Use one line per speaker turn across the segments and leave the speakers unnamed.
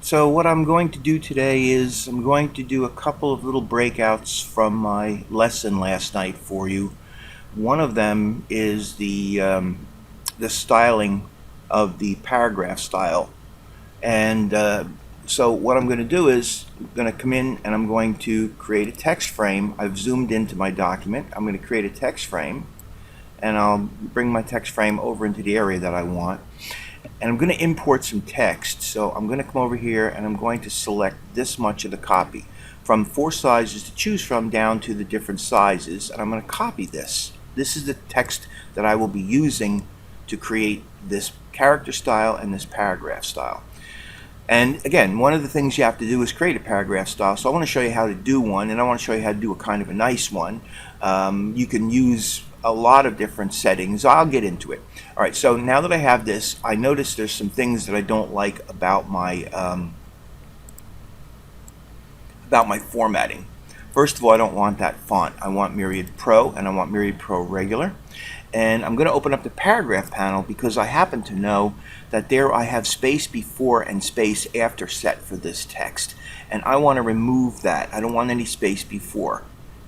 So what I'm going to do today is I'm going to do a couple of little breakouts from my lesson last night for you. One of them is the styling of the paragraph style. And so what I'm going to do is I'm going to come in and I'm going to create a text frame. I've zoomed into my document. I'm going to create a text frame, and I'll bring my text frame over into the area that I want. And I'm going to import some text. So I'm going to come over here and I'm going to select this much of the copy from 4 sizes to choose from down to the different sizes, and I'm going to copy this. This is the text that I will be using to create this character style and this paragraph style. And again, one of the things you have to do is create a paragraph style. So I want to show you how to do one, and I want to show you how to do a kind of a nice one. You can use a lot of different settings. I'll get into it. All right, so now that I have this, I notice there's some things that I don't like about my formatting. First of all, I don't want that font. I want Myriad Pro and I want Myriad Pro Regular. And I'm going to open up the paragraph panel because I happen to know that there I have space before and space after set for this text. And I want to remove that. I don't want any space before,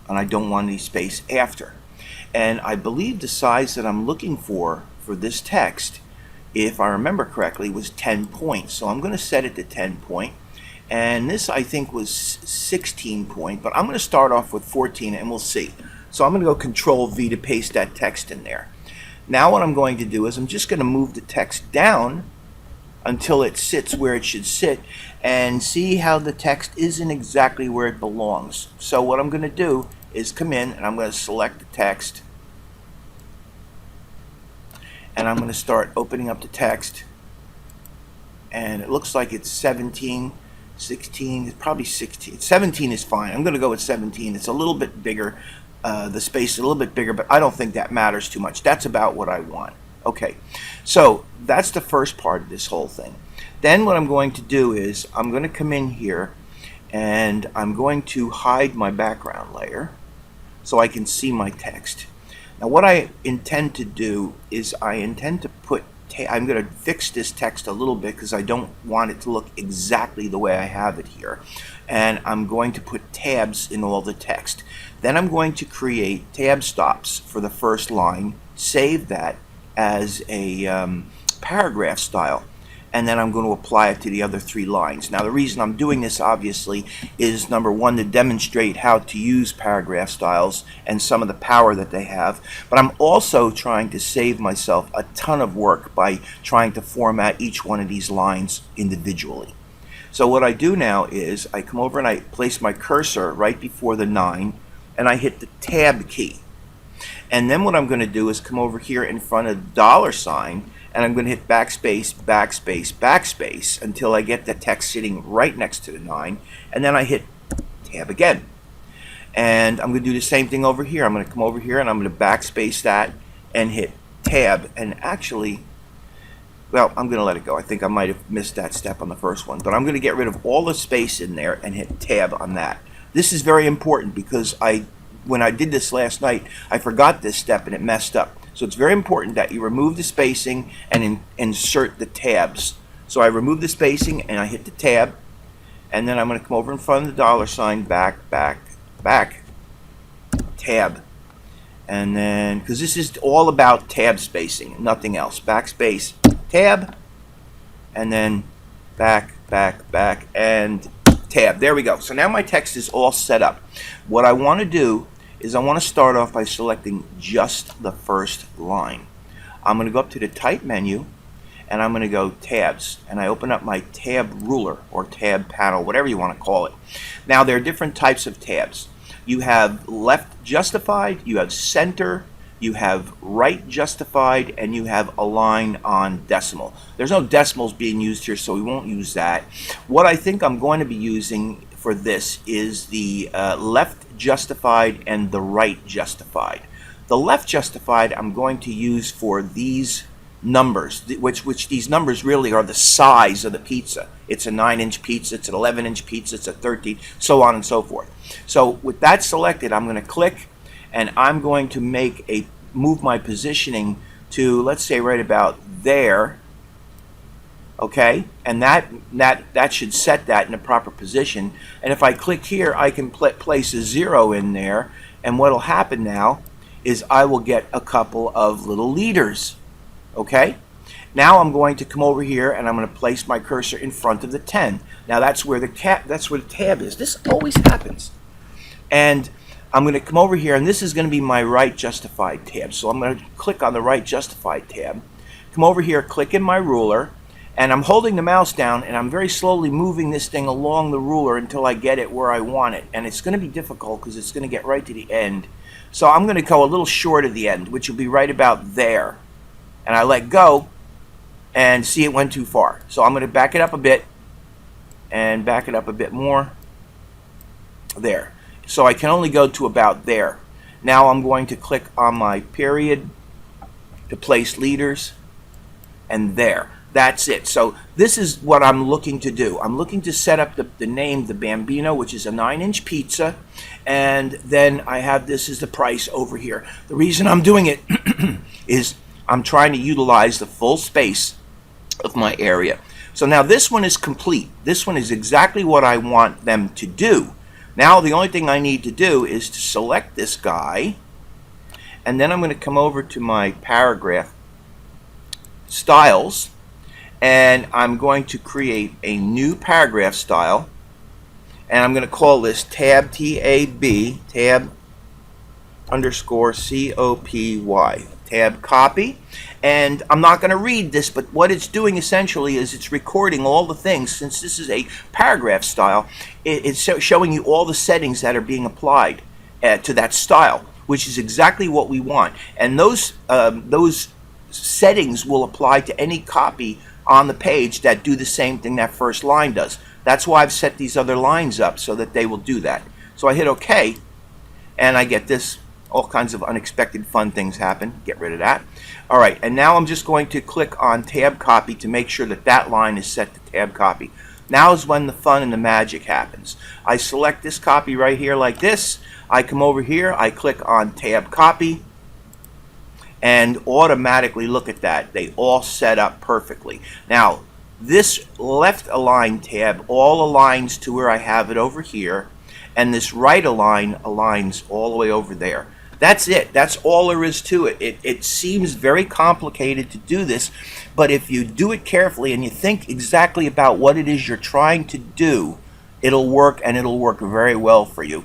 and I don't want any space after. And I believe the size that I'm looking for this text, if I remember correctly, was 10 points. So I'm going to set it to 10 point. And this I think was 16 point, but I'm going to start off with 14 and we'll see. So I'm going to go Control V to paste that text in there. Now what I'm going to do is I'm just going to move the text down until it sits where it should sit, and see how the text isn't exactly where it belongs. So what I'm going to do is come in and I'm going to select the text, and I'm going to start opening up the text, and it looks like it's 17, 16, it's probably 16. 17 is fine. I'm going to go with 17. It's a little bit bigger. The space is a little bit bigger, but I don't think that matters too much. That's about what I want. Okay, so that's the first part of this whole thing. Then what I'm going to do is I'm going to come in here and I'm going to hide my background layer so I can see my text. Now what I intend to do is I intend to put I'm going to fix this text a little bit because I don't want it to look exactly the way I have it here. And I'm going to put tabs in all the text. Then I'm going to create tab stops for the first line, save that as a paragraph style, and then I'm going to apply it to the other 3 lines. Now the reason I'm doing this obviously is, number one, to demonstrate how to use paragraph styles and some of the power that they have, but I'm also trying to save myself a ton of work by trying to format each one of these lines individually. So what I do now is I come over and I place my cursor right before the 9 and I hit the tab key. And then what I'm going to do is come over here in front of the $, and I'm going to hit backspace, backspace, backspace until I get the text sitting right next to the 9, and then I hit tab again. And I'm going to do the same thing over here. I'm going to come over here and I'm going to backspace that and hit tab. And actually, well, I'm going to let it go. I think I might have missed that step on the first one, but I'm going to get rid of all the space in there and hit tab on that. This is very important because when I did this last night, I forgot this step and it messed up. So it's very important that you remove the spacing and insert the tabs. So I remove the spacing and I hit the tab, and then I'm going to come over in front of the $, back, back, back, tab. And then, because this is all about tab spacing, nothing else. Backspace, tab, and then back, back, back, and tab. There we go. So now my text is all set up. What I want to do is I want to start off by selecting just the first line. I'm going to go up to the type menu and I'm going to go tabs, and I open up my tab ruler or tab panel, whatever you want to call it. Now there are different types of tabs. You have left justified, you have center, you have right justified, and you have align on decimal. There's no decimals being used here, so we won't use that. What I think I'm going to be using for this is the left justified and the right justified. The left justified I'm going to use for these numbers, which these numbers really are the size of the pizza. It's a 9-inch pizza, it's an 11-inch pizza, it's a 13, so on and so forth. So with that selected, I'm going to click, and I'm going to move my positioning to, let's say, right about there, Okay, and that should set that in the proper position. And if I click here, I can place a 0 in there, and what will happen now is I will get a couple of little leaders. Okay, now I'm going to come over here and I'm going to place my cursor in front of the 10. Now that's where the tab is. This always happens. And I'm going to come over here, and this is going to be my right justified tab. So I'm going to click on the right justified tab, come over here, click in my ruler, and I'm holding the mouse down, and I'm very slowly moving this thing along the ruler until I get it where I want it. And it's going to be difficult because it's going to get right to the end. So I'm going to go a little short of the end, which will be right about there. And I let go, and see, it went too far. So I'm going to back it up a bit, and back it up a bit more. There. So I can only go to about there. Now I'm going to click on my period to place leaders, and there. That's it. So this is what I'm looking to do. I'm looking to set up the name, the Bambino, which is a 9-inch pizza, and then I have this as the price over here. The reason I'm doing it is I'm trying to utilize the full space of my area. So now this one is complete. This one is exactly what I want them to do. Now the only thing I need to do is to select this guy, and then I'm going to come over to my paragraph styles, and I'm going to create a new paragraph style, and I'm going to call this tab, T-A-B, tab underscore C-O-P-Y, tab copy. And I'm not going to read this, but what it's doing essentially is it's recording all the things. Since this is a paragraph style, it's showing you all the settings that are being applied to that style, which is exactly what we want. And those settings will apply to any copy on the page that do the same thing that first line does. That's why I've set these other lines up, so that they will do that. So I hit OK, and I get this. All kinds of unexpected fun things happen. Get rid of that. All right, and now I'm just going to click on tab copy to make sure that that line is set to tab copy. Now is when the fun and the magic happens. I select this copy right here like this. I come over here, I click on tab copy, and automatically, look at that, they all set up perfectly. Now this left align tab all aligns to where I have it over here, and this right align aligns all the way over there. That's it. That's all there is to it. It seems very complicated to do this, but if you do it carefully and you think exactly about what it is you're trying to do, it'll work, and it'll work very well for you.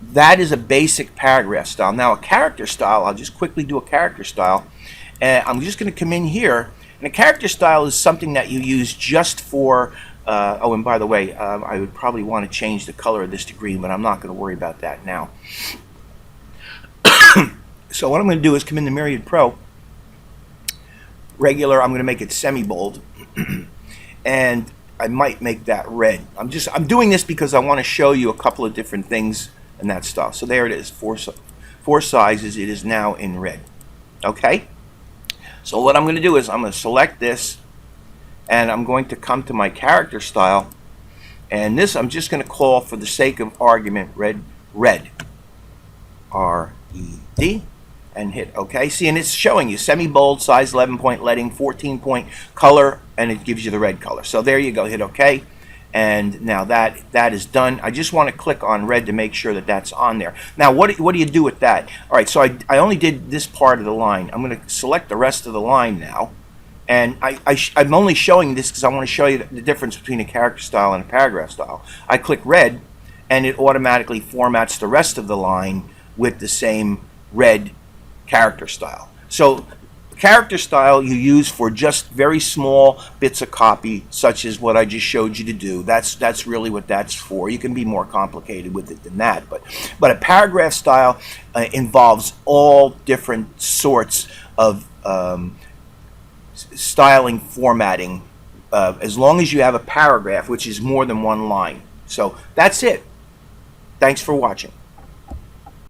That is a basic paragraph style. Now a character style, I'll just quickly do a character style, and I'm just going to come in here, and a character style is something that you use just for oh, and by the way, I would probably want to change the color of this to green, but I'm not going to worry about that now. So what I'm going to do is come into Myriad Pro, regular, I'm going to make it semi-bold, and I might make that red. I'm doing this because I want to show you a couple of different things and that stuff. So there it is, four sizes. It is now in red. Okay? So what I'm going to do is I'm going to select this, and I'm going to come to my character style, and this I'm just going to call, for the sake of argument, red, R-E-D, and hit OK. See, and it's showing you semi-bold, size 11-point leading, 14-point color, and it gives you the red color. So there you go, hit OK, and now that is done. I just want to click on red to make sure that that's on there. Now what do you do with that? All right, so I only did this part of the line. I'm going to select the rest of the line now. And I'm only showing this because I want to show you the difference between a character style and a paragraph style. I click red, and it automatically formats the rest of the line with the same red character style. So character style you use for just very small bits of copy, such as what I just showed you to do. That's really what that's for. You can be more complicated with it than that. But a paragraph style involves all different sorts of styling, formatting, as long as you have a paragraph, which is more than one line. So that's it. Thanks for watching.